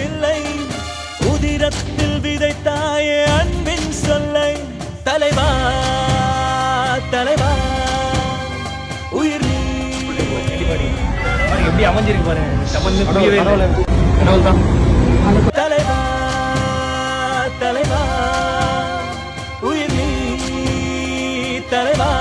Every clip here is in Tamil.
இல்லை உதிரத்தில் விதைத்தாயே அன்பின் சொல்லை தலைவா தலைவா உயிர் நீ எப்படி அமைஞ்சிருக்கு பாருங்க. தலைவா தலைவா உயிர் நீ தலைவா.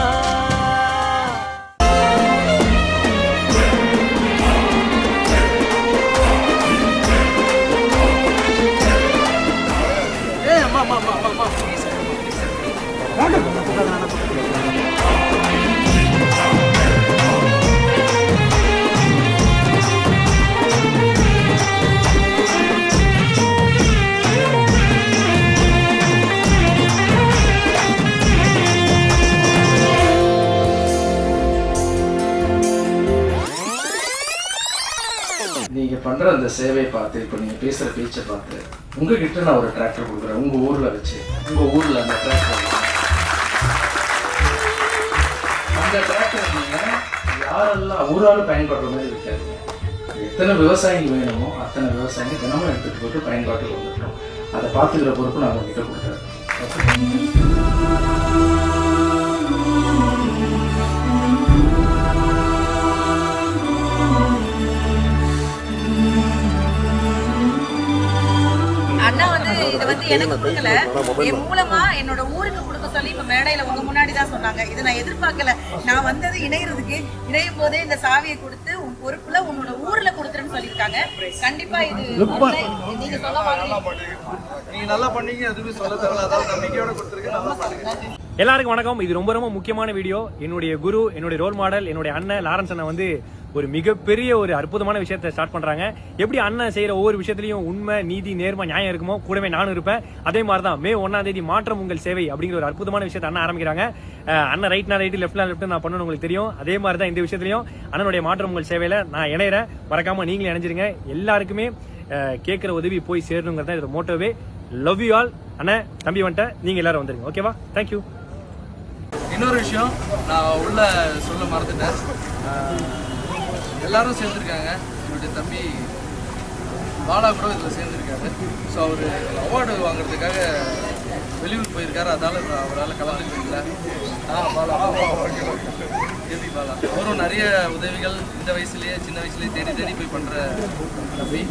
நீங்க பண்ற அந்த சேவையை பார்த்து இப்போ நீங்க பேசுற பேச்சை பார்த்து உங்ககிட்ட நான் ஒரு டிராக்டர் கொடுக்குறேன் உங்க ஊர்ல வச்சு உங்க ஊர்ல அந்த டிராக்டர் நீங்க யாரெல்லாம் ஊராலும் பயன்படுற மாதிரி இருக்காது. எத்தனை விவசாயிகள் வேணுமோ அத்தனை விவசாயிகள் தினமும் எடுத்துட்டு போட்டு பயன்பாட்டுக்கு வந்துட்டோம். அதை பார்த்துக்கிற பொறுப்பு நான் உங்ககிட்ட கொடுக்குறேன். அண்ணா வந்து இதை வந்து எனக்கு கொடுக்கல, என் மூலமா என்னோட ஊருக்கு கொடுக்க சொல்லி இப்ப மேடையில உங்க முன்னாடி தான் சொன்னாங்க. இதை நான் எதிர்பார்க்கல. நான் வந்தது இணையறதுக்கு, இணையும் போதே இந்த சாவியை கொடுத்து உன் பொறுப்புல உன்னோட ஊர்ல கொடுத்துருன்னு சொல்லியிருக்காங்க. கண்டிப்பா இது நீங்க சொல்ல மாதிரி நீங்க நல்லா பண்ணீங்க, எதுவுமே சொல்ல தெரியல, அதாவது நம்பிக்கையோட கொடுத்துருக்கேன். நல்லா பண்ணுங்க. எல்லாருக்கும் வணக்கம். இது ரொம்ப ரொம்ப முக்கியமான வீடியோ. என்னுடைய குரு, என்னுடைய ரோல் மாடல், என்னுடைய அண்ணன் லாரன்ஸ் அண்ணன் வந்து ஒரு மிகப்பெரிய ஒரு அற்புதமான விஷயத்தை ஸ்டார்ட் பண்றாங்க. எப்படி அண்ணன் செய்யற ஒவ்வொரு விஷயத்திலையும் உண்மை, நீதி, நேர்மை, நியாயம் இருக்குமோ கூடவே நானும் இருப்பேன். அதே மாதிரிதான் மே 1ஆம் தேதி மாற்றம் உங்கள் சேவை அப்படிங்கிற ஒரு அற்புதமான விஷயத்தை அண்ணன் ஆரம்பிக்கிறாங்க. அண்ணன் ரைட்னா ரைட்டு, லெஃப்ட்னா லெஃப்ட் நான் பண்ணணும் உங்களுக்கு தெரியும். அதே மாதிரி தான் இந்த விஷயத்திலையும் அண்ணனுடைய மாற்றம் உங்கள் சேவையில நான் இணையறேன். மறக்காம நீங்களும் இணைஞ்சிருங்க. எல்லாருக்குமே கேட்கிற உதவி போய் சேரணுங்கிறத இதோட மோட்டோவே. Love you all. அண்ணன் தம்பி வந்துட்ட, நீங்க எல்லாரும் வந்துருங்க. ஓகேவா? தேங்க்யூ. இன்னொரு விஷயம் நான் உள்ள சொல்ல மறந்துட்டேன். எல்லாரும் சேர்ந்துருக்காங்க. என்னுடைய தம்பி பாலா கூட இதில் சேர்ந்துருக்காரு. ஸோ அவர் அவார்டு வாங்குறதுக்காக வெளியூர் போயிருக்காரு. அதனால அவரால் கலந்துக்க முடியல. பாலா கேபி பாலா அவரும் நிறைய உதவிகள் இந்த வயசுலேயே, சின்ன வயசுலேயே தேடி தேடி போய் பண்ணுற தம்பி.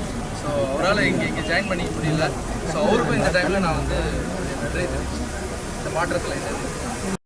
ஸோ அவரால் இங்கே ஜாயின் பண்ணிக்க முடியல. ஸோ அவருக்கும் இந்த டைமில் நான் வந்து நன்றி தெரிவிச்சேன். இந்த மாற்றத்தில்